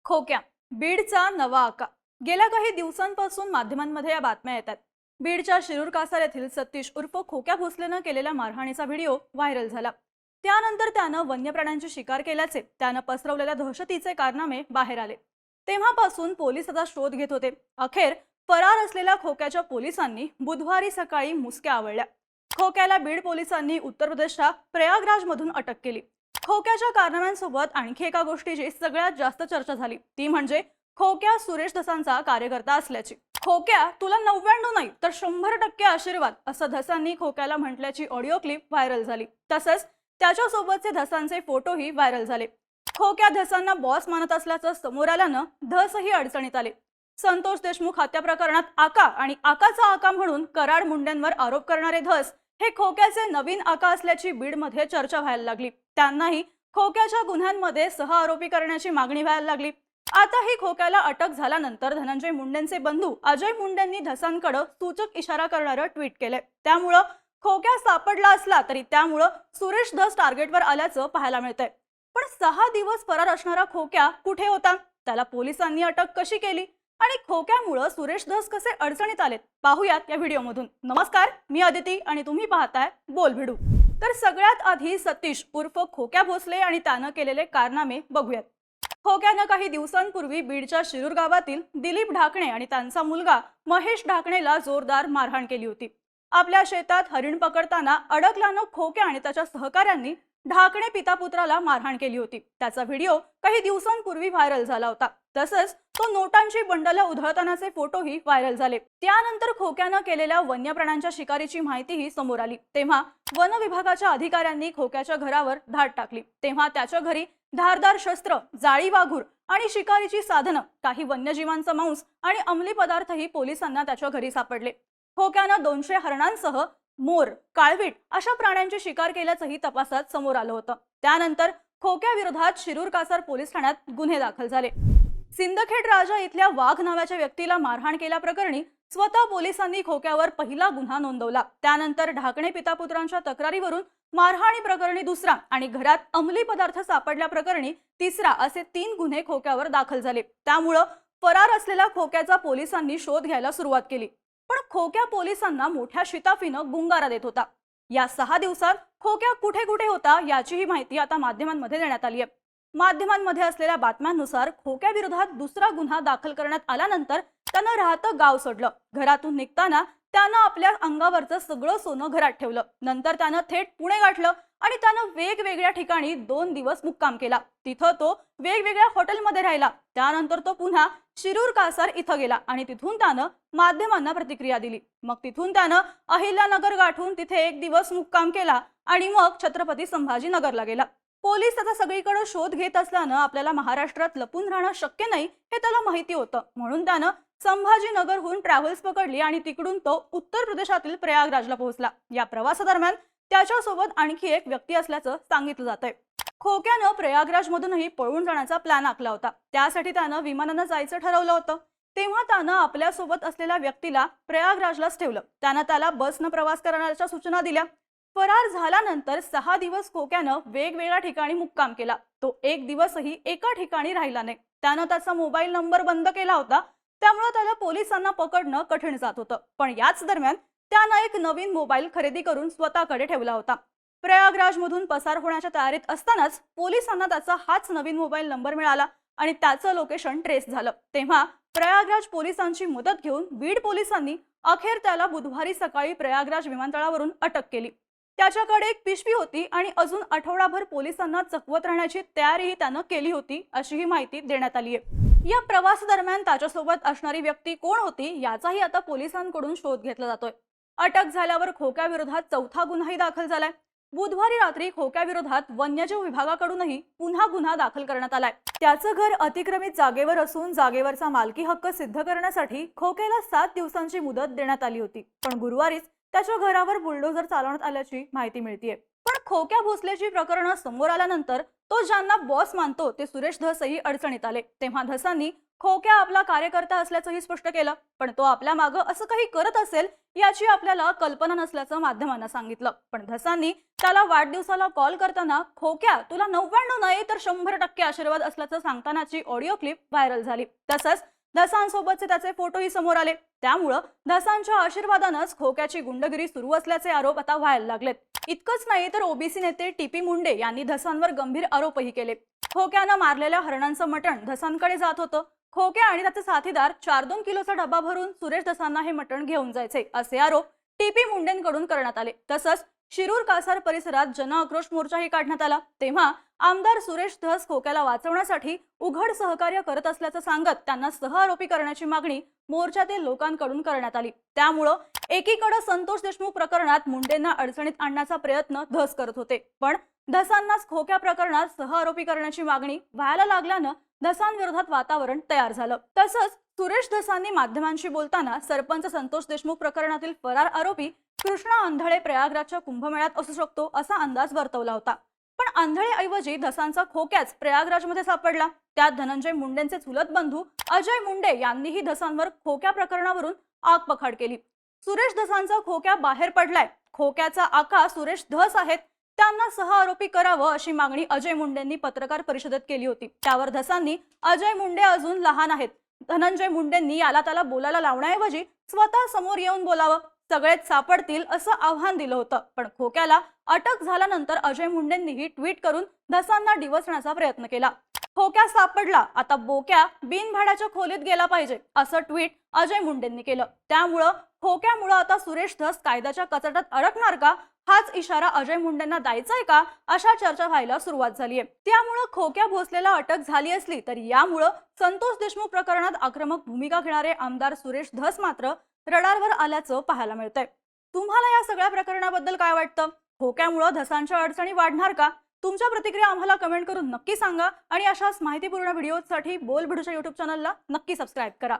खोक्या बीडचा नवा आका। गेल्या काही दिवसांपासून माध्यमांमध्ये या बातम्या येतात। बीडच्या शिरूर कासार येथील सतीश उर्फ खोक्या भोसलेनं केलेल्या मारहाणीचा व्हिडिओ व्हायरल झाला। त्यानंतर त्यानं वन्य प्राण्यांची शिकार केल्याचे, त्यानं पसरवलेल्या दहशतीचे कारनामे बाहेर आले। तेव्हापासून पोलीस आता शोध घेत होते। अखेर फरार असलेल्या खोक्याच्या पोलिसांनी बुधवारी सकाळी मुसक्या आवळल्या। खोक्याला बीड पोलिसांनी उत्तर प्रदेशच्या प्रयागराजमधून अटक केली। खोक्याच्या कारनाम्यांसोबत आणखी एका गोष्टीची सगळ्यात जास्त चर्चा झाली, ती म्हणजे खोक्या सुरेश धसांचा कार्यकर्ता असल्याची। खोक्या तुला 99 नाही तर 100% आशीर्वाद, असं धसांनी खोक्याला म्हटल्याची ऑडिओ क्लिप व्हायरल झाली। तसंच त्याच्यासोबतचे धसांचे फोटोही व्हायरल झाले। खोक्या धसांना बॉस मानत असल्याचं समोर आल्यानं धसही अडचणीत आले। संतोष देशमुख हत्या प्रकरणात आका आणि आकाचा आका म्हणून कराड मुंड्यांवर आरोप करणारे धस हे खोक्याचे नवीन आका असल्याची बीडमध्ये चर्चा व्हायला लागली। त्यांनाही खोक्याच्या गुन्ह्यांमध्ये सहआरोपी करण्याची मागणी व्हायला लागली। आता ही खोक्याला अटक झाल्यानंतर धनंजय मुंडेंचे बंधू अजय मुंडेंनी धसांकडे सूचक इशारा करणारं ट्विट केले। त्यामुळे खोक्या सापडला असला तरी त्यामुळे सुरेश धस टार्गेटवर आल्याचं पाहायला मिळतंय। पण 6 दिवस फरार असणारा खोक्या कुठे होता? त्याला पोलिसांनी अटक कशी केली आणि खोक्यामुळे सुरेश धस कसे अडचणीत आलेत, पाहूयात या व्हिडिओमधून। नमस्कार, मी अदिती आणि तुम्ही पाहताय बोल भिडू। तर सगळ्यात आधी सतीश उर्फ खोक्या भोसले आणि त्यानं केलेले कारनामे बघूयात। खोक्यानं काही दिवसांपूर्वी बीडच्या शिरूर गावातील दिलीप ढाकणे आणि त्यांचा मुलगा महेश ढाकणेला जोरदार मारहाण केली होती। आपल्या शेतात हरिण पकडताना अडकल्यानं खोक्या आणि त्याच्या सहकाऱ्यांनी ढाकणे पिता पुत्राला मारहाण केली होती। त्याचा व्हिडिओ काही दिवसांपूर्वी व्हायरल झाला होता। तसंच तो नोटांची बंडलं उधळतानाचे फोटोही व्हायरल झाले। त्यानंतर खोक्यानं केलेल्या वन्य प्राण्यांच्या शिकारीची माहितीही समोर आली। तेव्हा वन विभागाच्या अधिकाऱ्यांनी खोक्याच्या घरावर धाड टाकली। तेव्हा त्याच्या घरी धारदार शस्त्र, जाळी वाघूर आणि शिकारीची साधनं, काही वन्यजीवांचा मांस आणि अंमली पदार्थही पोलिसांना त्याच्या घरी सापडले। खोक्यानं 200 हरणांसह मोर, काळवीट अशा प्राण्यांची शिकार केल्याचंही तपासात समोर आलं होतं। त्यानंतर खोक्या विरोधात शिरूर कासार पोलीस ठाण्यात गुन्हे दाखल झाले। सिंदखेड राजा इथल्या वाघ नावाच्या व्यक्तीला मारहाण केल्याप्रकरणी स्वतः पोलिसांनी खोक्यावर पहिला गुन्हा नोंदवला। त्यानंतर ढाकणे पिता पुत्रांच्या तक्रारीवरून मारहाणी प्रकरणी दुसरा आणि घरात अंमली पदार्थ सापडल्या प्रकरणी तिसरा असे 3 गुन्हे खोक्यावर दाखल झाले। त्यामुळे फरार असलेल्या खोक्याचा पोलिसांनी शोध घ्यायला सुरुवात केली। पण खोक्या पोलिसांना मोठ्या शिताफीनं गुंगारा देत होता। या 6 दिवसात खोक्या कुठे कुठे होता याचीही माहिती आता माध्यमांमध्ये देण्यात आली आहे। माध्यमांमध्ये असलेल्या बातम्यांनुसार खोक्या विरोधात दुसरा गुन्हा दाखल करण्यात आल्यानंतर त्यानं राहतं गाव सोडलं। घरातून निघताना त्यानं आपल्या अंगावरचं सगळं सोनं घरात ठेवलं। नंतर त्यानं थेट पुणे गाठलं आणि त्यानं वेगवेगळ्या ठिकाणी 2 दिवस मुक्काम केला। तिथं तो वेगवेगळ्या हॉटेलमध्ये राहिला। त्यानंतर तो पुन्हा शिरूर कासार इथं गेला आणि तिथून त्यानं माध्यमांना प्रतिक्रिया दिली। मग तिथून त्यानं अहिल्यानगर गाठून तिथे 1 दिवस मुक्काम केला आणि मग छत्रपती संभाजीनगरला गेला। पोलीस आता सगळीकडे शोध घेत असल्यानं आपल्याला महाराष्ट्रात लपून राहणं शक्य नाही हे त्याला माहिती होतं। म्हणून त्यानं संभाजीनगरहून ट्रॅव्हल्स पकडली आणि तिकडून तो उत्तर प्रदेशातील प्रयागराजला पोहोचला। या प्रवासादरम्यान त्याच्यासोबत आणखी एक व्यक्ती असल्याचं सांगितलं जातंय। खोक्यानं प्रयागराजमधूनही पळून जाण्याचा प्लॅन आखला होता। त्यासाठी त्यानं विमानानं जायचं ठरवलं होतं। तेव्हा त्यानं आपल्यासोबत असलेल्या व्यक्तीला प्रयागराजलाच ठेवलं। त्यानं त्याला बसनं प्रवास करण्याच्या सूचना दिल्या। फरार झाल्यानंतर 6 दिवस खोक्यानं वेगवेगळ्या ठिकाणी मुक्काम केला। तो 1 दिवसही एका ठिकाणी राहिला नाही। त्यानं त्याचा मोबाईल नंबर बंद केला होता, त्यामुळे त्याला पोलिसांना पकडणं कठीण जात होतं। पण याच दरम्यान त्यानं एक नवीन मोबाईल खरेदी करून स्वतःकडे ठेवला होता। प्रयागराजमधून पसार होण्याच्या तयारीत असतानाच पोलिसांना त्याचा हाच नवीन मोबाईल नंबर मिळाला आणि त्याचं लोकेशन ट्रेस झालं। तेव्हा प्रयागराज पोलिसांची मदत घेऊन बीड पोलिसांनी अखेर त्याला बुधवारी सकाळी प्रयागराज विमानतळावरून अटक केली। त्याच्याकडे एक पिशवी होती आणि अजून आठवडाभर पोलिसांना चकवत राहण्याची तयारीही त्यानं केली होती, अशीही माहिती देण्यात आली आहे। या प्रवासादरम्यान त्याच्यासोबत असणारी व्यक्ती कोण होती याचाही आता पोलिसांकडून शोध घेतला जातोय। अटक झाल्यावर खोक्या विरोधात 4था गुन्हाही दाखल झालाय। बुधवारी रात्री खोक्या विरोधात वन्यजीव विभागाकडूनही पुन्हा गुन्हा दाखल करण्यात आलाय। त्याचं घर अतिक्रमित जागेवर असून जागेवरचा मालकी हक्क सिद्ध करण्यासाठी खोक्याला 7 दिवसांची मुदत देण्यात आली होती। पण गुरुवारीच त्याच्या घरावर बुलडोझर चालवण्यात आल्याची माहिती मिळतेय। पण खोक्या भोसल्याची प्रकरणं समोर आल्यानंतर तो ज्यांना बॉस मानतो ते सुरेश धसही अडचणीत आले। तेव्हा धसांनी खोक्या आपला कार्यकर्ता असल्याचंही स्पष्ट केलं, पण तो आपल्या मागं असं काही करत असेल याची आपल्याला कल्पना नसल्याचं माध्यमांना सांगितलं। पण धसांनी त्याला वाढदिवसाला कॉल करताना खोक्या तुला 99 नाही तर 100% आशीर्वाद असल्याचं सांगतानाची ऑडिओ क्लिप व्हायरल झाली। तसंच धसांसोबतचे त्याचे फोटोही समोर आले। त्यामुळं धसांच्या आशीर्वादानंच खोक्याची गुंडगिरी सुरू असल्याचे आरोप आता व्हायला लागलेत। इतकंच नाही तर ओबीसी नेते टीपी मुंडे यांनी धसांवर गंभीर आरोपही केले। खोक्यानं मारलेल्या हरणांचं मटण धसांकडे जात होतं। खोक्या आणि त्याचे साथीदार 4-2 किलोचा डबा भरून सुरेश धसांना हे मटण घेऊन जायचे असे आरोप टीपी मुंडेंकडून करण्यात आले। तसंच शिरूर कासार परिसरात जनआक्रोश मोर्चाही काढण्यात आला। तेव्हा आमदार सुरेश धस खोक्याला वाचवण्यासाठी उघड सहकार्य करत असल्याचं सांगत त्यांना सहआरोपी करण्याची मागणी मोर्चातील लोकांकडून करण्यात आली। त्यामुळं एकीकडे संतोष देशमुख प्रकरणात मुंडेंना अडचणीत आणण्याचा प्रयत्न धस करत होते, पण धसांनाच खोक्या प्रकरणात सहआरोपी करण्याची मागणी व्हायला लागल्यानं धसांविरोधात वातावरण तयार झालं। तसंच सुरेश धसांनी माध्यमांशी बोलताना सरपंच संतोष देशमुख प्रकरणातील फरार आरोपी कृष्णा आंधळे प्रयागराजच्या कुंभमेळ्यात असू शकतो असा अंदाज वर्तवला होता, पण आंधळेऐवजी धसांचा खोक्याच प्रयागराजमध्ये सापडला। त्यात धनंजय मुंडेंचे चुलत बंधू अजय मुंडे यांनीही धसांवर खोक्या प्रकरणावरून आगपखाड केली। सुरेश धसांचा खोक्या बाहेर पडलाय, खोक्याचा आका सुरेश धस आहेत, त्यांना सहआरोपी करावं अशी मागणी अजय मुंडेंनी पत्रकार परिषदेत केली होती। त्यावर धसांनी अजय मुंडे अजून लहान आहेत, धनंजय मुंडेंनी याला त्याला बोलायला लावण्याऐवजी स्वतः समोर येऊन बोलावं, सगळेच सापडतील असं आव्हान दिलं होतं। पण खोक्याला अटक झाल्यानंतर अजय मुंडेंनीही ट्विट करून धसांना डिवचण्याचा प्रयत्न केला। खोक्या सापडला, आता बोक्या बिनभाड्याच्या खोलीत गेला पाहिजे असं ट्विट अजय मुंडेंनी केलं। त्यामुळं खोक्यामुळं आता सुरेश धस कायद्याच्या कचाट्यात अडकणार का हाच इशारा अजय मुंडेंना द्यायचाय का अशा चर्चा व्हायला सुरुवात झालीय। त्यामुळं खोक्या भोसलेला अटक झाली असली तरी यामुळं संतोष देशमुख प्रकरणात आक्रमक भूमिका घेणारे आमदार सुरेश धस मात्र रडारवर आल्याचं पाहायला मिळतंय। तुम्हाला या सगळ्या प्रकरणाबद्दल काय वाटतं? खोक्यामुळं धसांच्या अडचणी वाढणार का? तुमच्या प्रतिक्रिया आम्हाला कमेंट करून नक्की सांगा आणि अशाच माहितीपूर्ण व्हिडिओसाठी बोलबिडूच्या YouTube चॅनलला नक्की सबस्क्राईब करा।